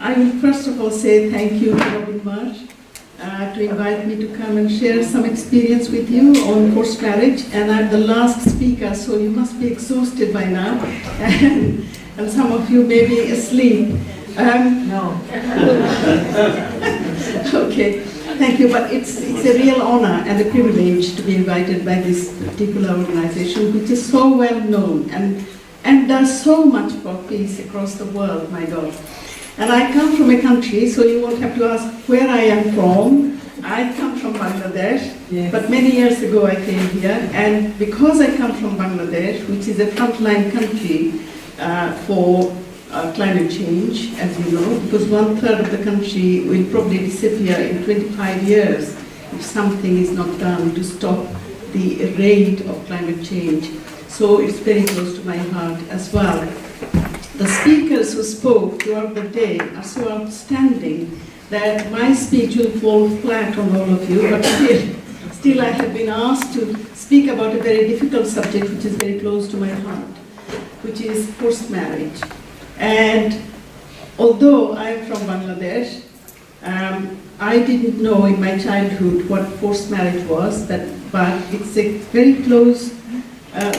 I will first of all say thank you to Robin Marsh to invite me to come and share some experience with you on forced marriage. And I'm the last speaker, so you must be exhausted by now. And some of you may be asleep. No. Okay, thank you. But it's a real honor and a privilege to be invited by this particular organization, which is so well known and does so much for peace across the world, my God. And I come from a country, so you won't have to ask where I am from. I come from Bangladesh, Yes. but many years ago I came here, and because I come from Bangladesh, which is a frontline country for climate change, as you know, because 1/3 of the country will probably disappear in 25 years if something is not done to stop the rate of climate change. So it's very close to my heart as well. The speakers who spoke throughout the day are so outstanding that my speech will fall flat on all of you, but still I have been asked to speak about a very difficult subject which is very close to my heart, which is forced marriage. And although I am from Bangladesh, I didn't know in my childhood what forced marriage was, but it's a very close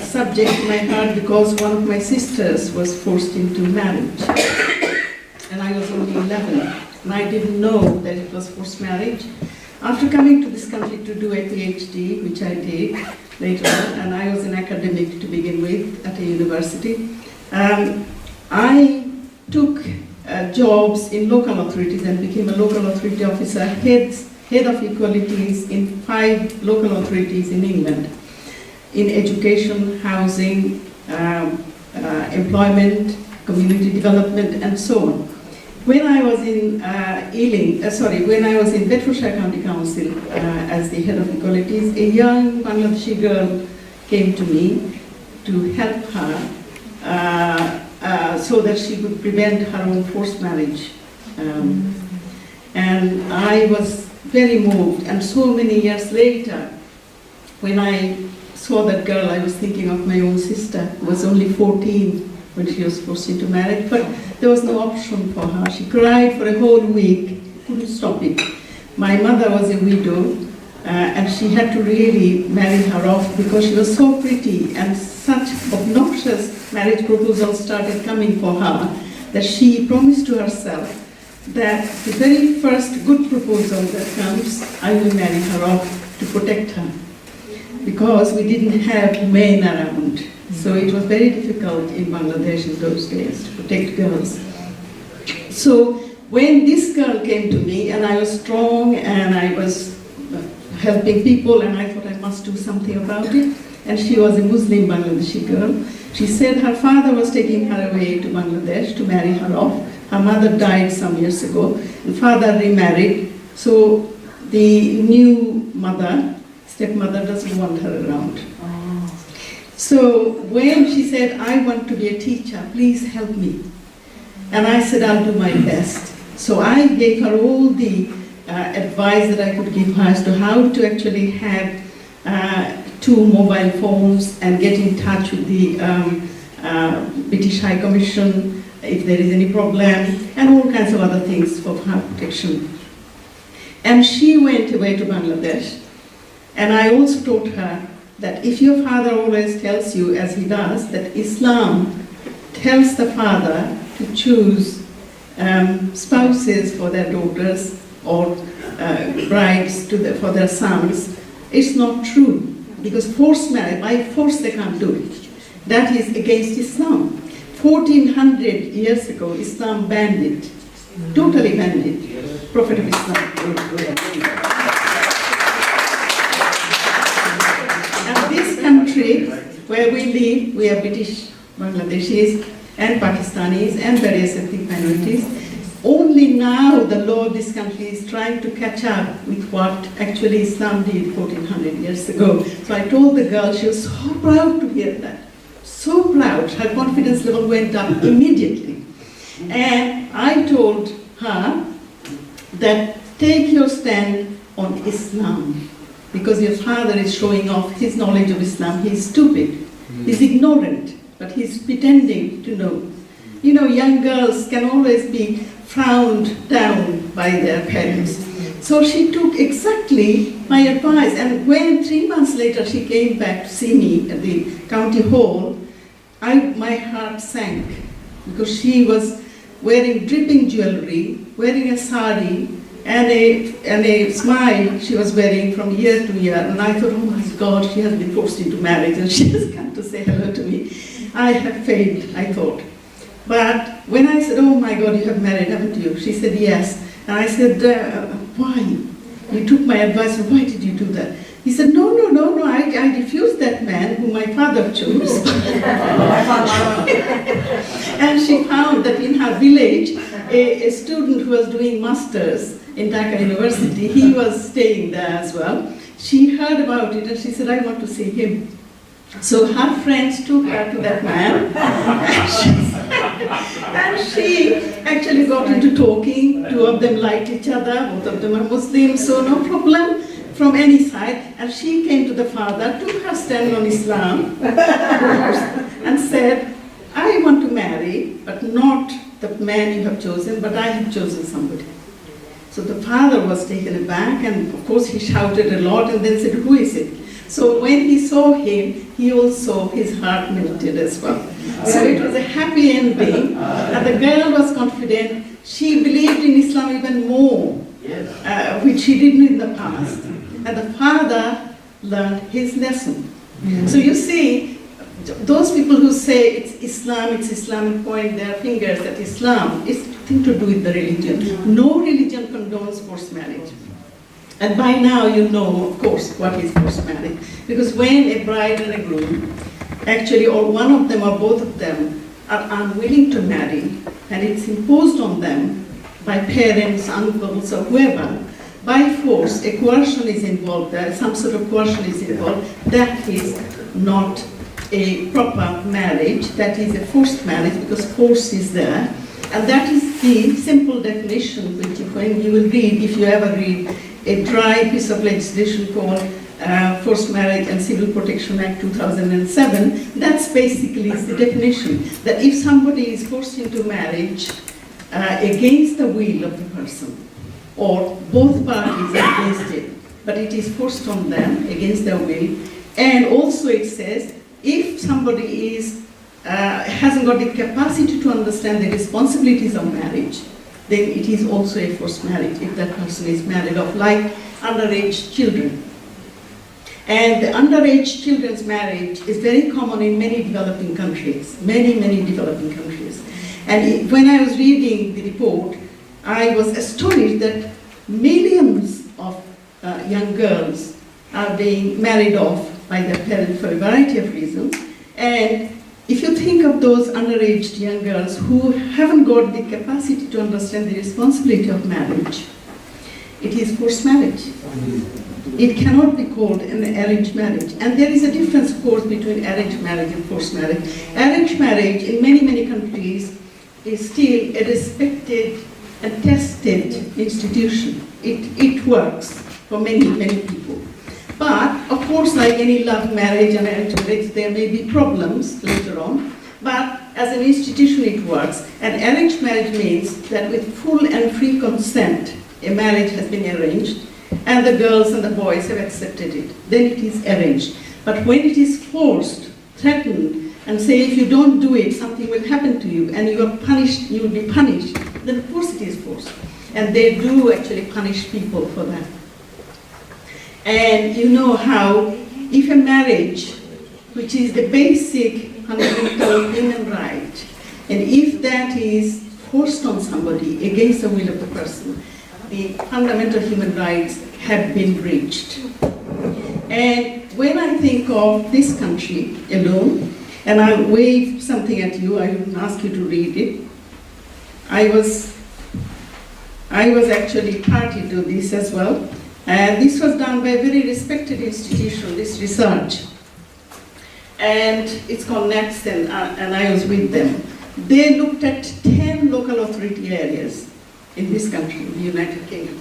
subject to my heart because one of my sisters was forced into marriage. And I was only 11, and I didn't know that it was forced marriage. After coming to this country to do a PhD, which I did later on, and I was an academic to begin with at a university, I took jobs in local authorities and became a local authority officer, head of equalities in 5 local authorities in England, in education, housing, employment, community development, and so on. When I was in when I was in Bedfordshire County Council as the head of equalities, a young Bangladeshi girl came to me to help her so that she would prevent her own forced marriage. And I was very moved, and so many years later, when I saw that girl, I was thinking of my own sister, who was only 14 when she was forced into marriage, but there was no option for her. She cried for a whole week, couldn't stop it. My mother was a widow, and she had to really marry her off because she was so pretty, and such obnoxious marriage proposals started coming for her that she promised to herself that the very first good proposal that comes, I will marry her off to protect her, because we didn't have men around. So it was very difficult in Bangladesh in those days to protect girls. So when this girl came to me, and I was strong and I was helping people, and I thought I must do something about it, and she was a Muslim Bangladeshi girl. She said her father was taking her away to Bangladesh to marry her off. Her mother died some years ago, and father remarried. So the new mother, stepmother, doesn't want her around. So when she said, I want to be a teacher, please help me. And I said, I'll do my best. So I gave her all the advice that I could give her as to how to actually have 2 mobile phones and get in touch with the British High Commission if there is any problem, and all kinds of other things for her protection. And she went away to Bangladesh, and I also taught her that if your father always tells you, as he does, that Islam tells the father to choose spouses for their daughters or brides for their sons, it's not true. Because forced marriage, by force they can't do it. That is against Islam. 1400 years ago, Islam banned it, totally banned it. Prophet of Islam. Country where we live, we are British, Bangladeshis, and Pakistanis, and various ethnic minorities. Only now the law of this country is trying to catch up with what actually Islam did 1400 years ago. So I told the girl, she was so proud to hear that. So proud, her confidence level went up immediately. And I told her that take your stand on Islam. Because your father is showing off his knowledge of Islam. He's stupid, he's ignorant, but he's pretending to know. you know, young girls can always be frowned down by their parents. So she took exactly my advice, and when 3 months later she came back to see me at the county hall, my heart sank, because she was wearing dripping jewelry, wearing a sari, and a smile she was wearing from year to year. And I thought, oh my God, she has been forced into marriage and she has come to say hello to me. I have failed, I thought. But when I said, oh my God, you have married, haven't you? She said, yes. And I said, why? You took my advice, and why did you do that? He said, no, I refused that man whom my father chose. And she found that in her village, a student who was doing masters in Dhaka University, he was staying there as well. She heard about it and she said, I want to see him. So her friends took her to that man, and she actually got into talking. 2 of them liked each other, both of them are Muslims, so no problem from any side. And she came to the father, took her stand on Islam, and said, I want to marry, but not the man you have chosen, but I have chosen somebody. So the father was taken aback, and of course he shouted a lot and then said, who is it? So when he saw him, he also, his heart melted as well. So it was a happy ending, and the girl was confident. She believed in Islam even more, which she didn't in the past. And the father learned his lesson. So you see, those people who say it's Islam, and point their fingers at Islam, it's nothing to do with the religion. No religion condones forced marriage. And by now you know, of course, what is forced marriage. Because when a bride and a groom, actually, or one of them or both of them, are unwilling to marry, and it's imposed on them by parents, uncles, or whoever, by force, a coercion is involved there, some sort of coercion is involved, that is not a proper marriage, that is a forced marriage, because force is there. And that is the simple definition, which when you will read, if you ever read, a dry piece of legislation called Forced Marriage and Civil Protection Act 2007, that's basically the definition, that if somebody is forced into marriage against the will of the person, or both parties are against it, but it is forced on them against their will, and also it says, if somebody hasn't got the capacity to understand the responsibilities of marriage, then it is also a forced marriage if that person is married off, like underage children. And the underage children's marriage is very common in many developing countries, many developing countries. And when I was reading the report, I was astonished that millions of young girls are being married off by their parents for a variety of reasons. And if you think of those underage young girls who haven't got the capacity to understand the responsibility of marriage, it is forced marriage. It cannot be called an arranged marriage. And there is a difference, of course, between arranged marriage and forced marriage. Arranged marriage in many countries is still a respected and tested institution. It works for many people. But, of course, like any love marriage and arranged marriage, there may be problems later on. But as an institution, it works. And arranged marriage means that with full and free consent, a marriage has been arranged, and the girls and the boys have accepted it. Then it is arranged. But when it is forced, threatened, and say if you don't do it, something will happen to you, and you are punished, you will be punished, then of course it is forced. And they do actually punish people for that. And you know how, if a marriage, which is the basic fundamental human right, and if that is forced on somebody against the will of the person, the fundamental human rights have been breached. And when I think of this country alone, and I'll wave something at you, I will ask you to read it. I was actually party to this as well. And this was done by a very respected institution, this research. And it's called NEXT, and I was with them. They looked at 10 local authority areas in this country, the United Kingdom,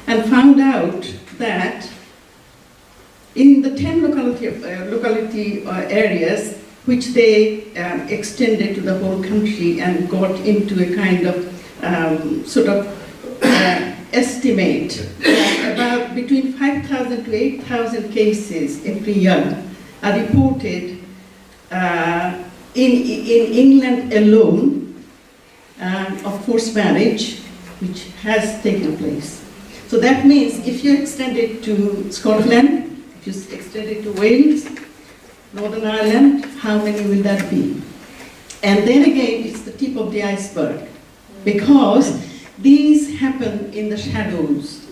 and found out that in the 10 locality areas, which they extended to the whole country and got into a kind of estimate about between 5,000 to 8,000 cases every year are reported in England alone of forced marriage, which has taken place. So that means if you extend it to Scotland, if you extend it to Wales, Northern Ireland, how many will that be? And then again, it's the tip of the iceberg, because these happen in the shadows,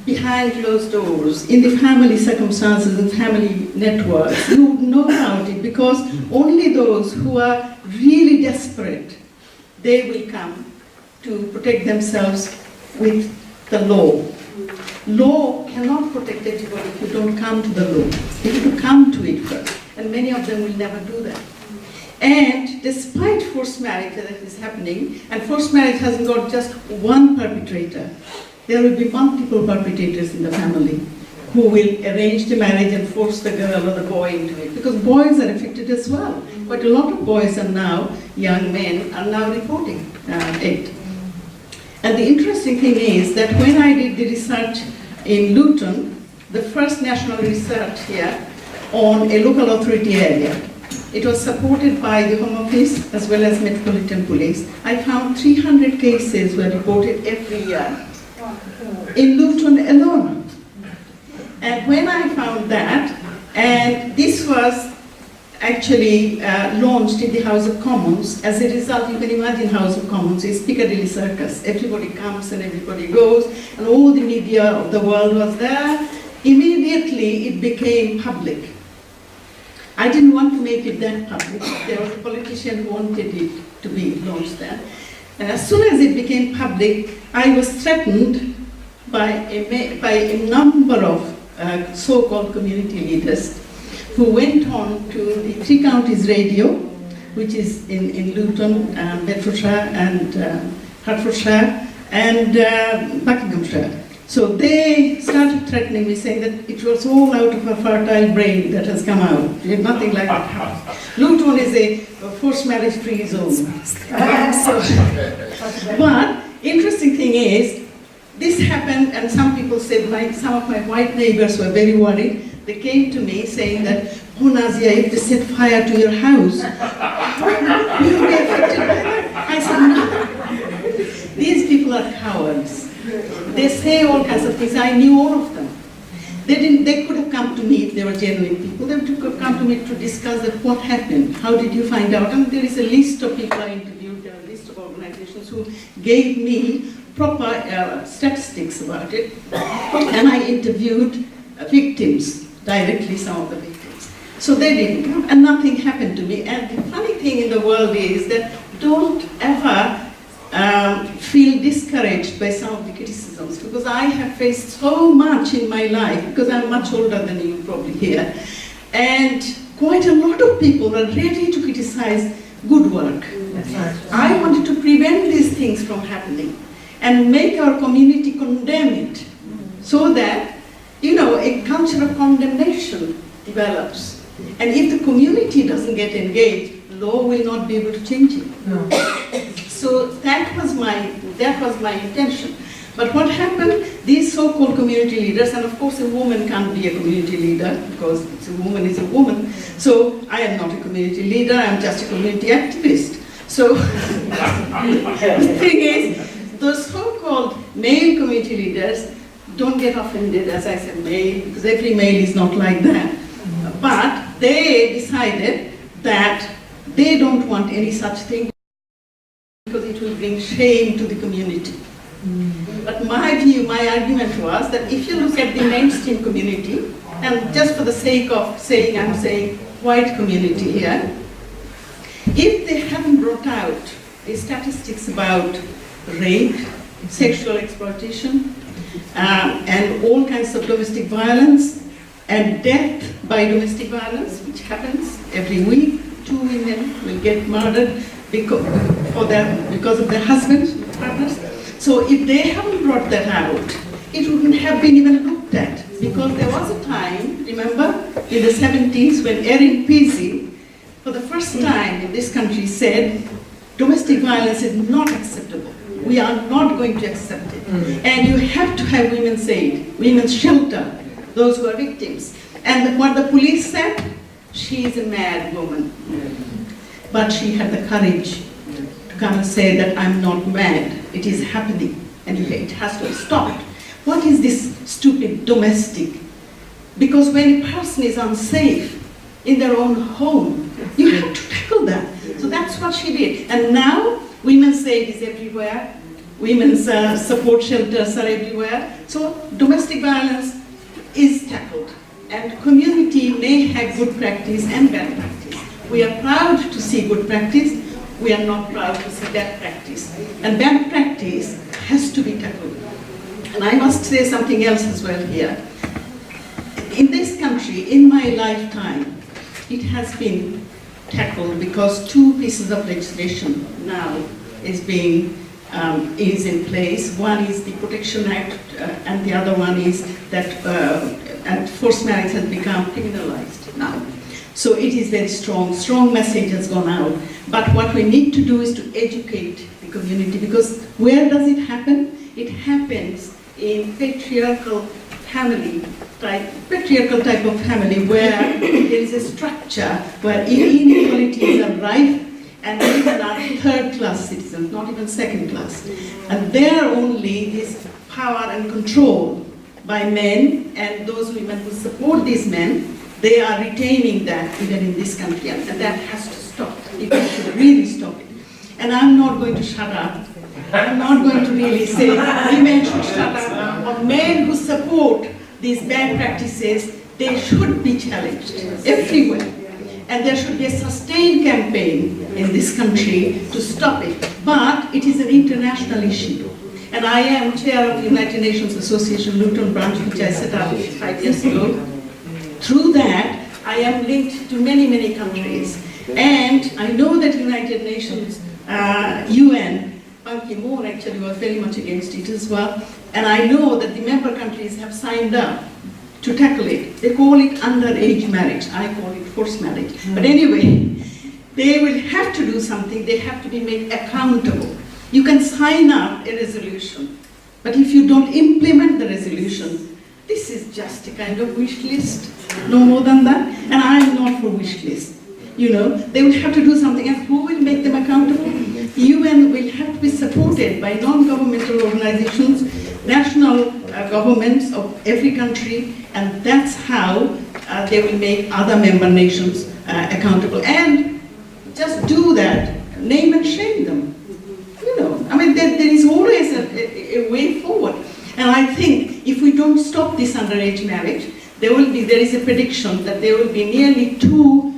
behind closed doors, in the family circumstances and family networks. You would know about it because only those who are really desperate, they will come to protect themselves with the law. Law cannot protect everybody if you don't come to the law. You have to come to it first, and many of them will never do that. And despite forced marriage that is happening, and forced marriage hasn't got just one perpetrator, there will be multiple perpetrators in the family who will arrange the marriage and force the girl or the boy into it, because boys are affected as well. But a lot of boys are now, young men, are now reporting it. And the interesting thing is that when I did the research in Luton, the first national research here on a local authority area, it was supported by the Home Office as well as Metropolitan Police. I found 300 cases were reported every year in Luton alone. And when I found that, and this was actually launched in the House of Commons, as a result, you can imagine House of Commons is Piccadilly Circus. Everybody comes and everybody goes, and all the media of the world was there. Immediately it became public. I didn't want to make it that public. There was a politician who wanted it to be launched there. And as soon as it became public, I was threatened by a number of so-called community leaders who went on to the Three Counties Radio, which is in Luton, Bedfordshire, and Hertfordshire, and Buckinghamshire. So they started threatening me, saying that it was all out of a fertile brain that has come out. Nothing like that. Luton is a forced marriage-free zone. But interesting thing is, this happened, and some people said, some of my white neighbors were very worried. They came to me saying that, "Oh, Nazia, if they set fire to your house, you will be affected by that." I said, "No. These people are cowards. They say all kinds of things. I knew all of them. They could have come to me if they were genuine people. They could have come to me to discuss that what happened, how did you find out?" And there is a list of people I interviewed, there are a list of organizations who gave me proper statistics about it. And I interviewed victims, directly some of the victims. So they didn't come, and nothing happened to me. And the funny thing in the world is that don't ever feel discouraged by some of the criticisms, because I have faced so much in my life, because I'm much older than you probably here, and quite a lot of people are ready to criticize good work. I wanted to prevent these things from happening and make our community condemn it, so that, a culture of condemnation develops. And if the community doesn't get engaged, law will not be able to change it. No. So that was my intention. But what happened, these so-called community leaders, and of course a woman can't be a community leader because a woman is a woman. So I am not a community leader, I'm just a community activist. So the thing is, those so-called male community leaders, don't get offended as I said male, because every male is not like that. But they decided that they don't want any such thing because it will bring shame to the community. But my view, my argument was that if you look at the mainstream community, and just for the sake of saying, I'm saying white community here, if they haven't brought out the statistics about rape, sexual exploitation, and all kinds of domestic violence, and death by domestic violence, which happens every week, 2 women will get murdered because of their husbands, partners. So if they haven't brought that out, it wouldn't have been even looked at, because there was a time, remember, in the 70s when Erin Peasy for the first time in this country said, domestic violence is not acceptable. We are not going to accept it. And you have to have women's aid, women's shelter, those who are victims. And what the police said, she is a mad woman. But she had the courage to come and say that I'm not mad. It is happening and it has to be stopped. What is this stupid domestic? Because when a person is unsafe in their own home, you have to tackle that. So that's what she did. And now women's aid is everywhere. Women's support shelters are everywhere. So domestic violence is tackled. And community may have good practice and bad practice. We are proud to see good practice. We are not proud to see bad practice. And bad practice has to be tackled. And I must say something else as well here. In this country, in my lifetime, it has been tackled because 2 pieces of legislation now is in place. One is the Protection Act, and the other one is that and forced marriage has become criminalized now. So it is very strong message has gone out. But what we need to do is to educate the community, because where does it happen? It happens in patriarchal type of family where there is a structure where inequalities are rife, and women are third-class citizens, not even second class. And there only this power and control by men, and those women who support these men, they are retaining that even in this country, and that has to stop. People should really stop it. And I'm not going to shut up. I'm not going to really say women should shut up, or men who support these bad practices, they should be challenged everywhere. And there should be a sustained campaign in this country to stop it. But it is an international issue. And I am chair of the United Nations Association Luton branch, which I set up 5 years ago. Through that, I am linked to many countries. And I know that United Nations, UN, Ban Ki-moon actually was very much against it as well. And I know that the member countries have signed up to tackle it. They call it underage marriage. I call it forced marriage. But anyway, they will have to do something. They have to be made accountable. You can sign up a resolution, but if you don't implement the resolution, this is just a kind of wish list, no more than that. And I am not for wish list. You know, they will have to do something, and who will make them accountable? UN will have to be supported by non-governmental organizations, national governments of every country, and that's how they will make other member nations accountable. And just do that, name and shame them. You know, I mean, there is always a way forward. And I think if we don't stop this underage marriage, there is a prediction that there will be nearly 2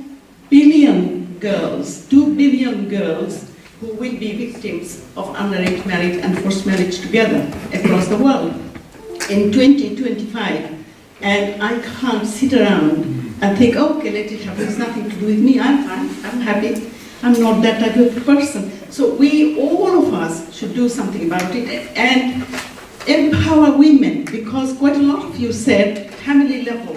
billion girls who will be victims of underage marriage and forced marriage together across the world in 2025. And I can't sit around and think, okay, let it happen, it's nothing to do with me, I'm fine, I'm happy. I'm not that type of person. So all of us should do something about it and empower women, because quite a lot of you said family level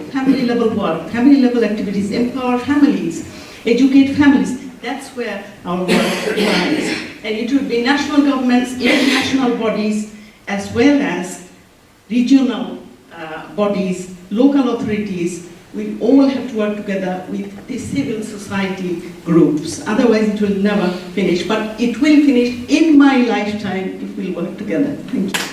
work, family level activities, empower families, educate families. That's where our work lies. And it would be national governments, international bodies, as well as regional bodies, local authorities. We all have to work together with the civil society groups. Otherwise it will never finish. But it will finish in my lifetime if we work together. Thank you.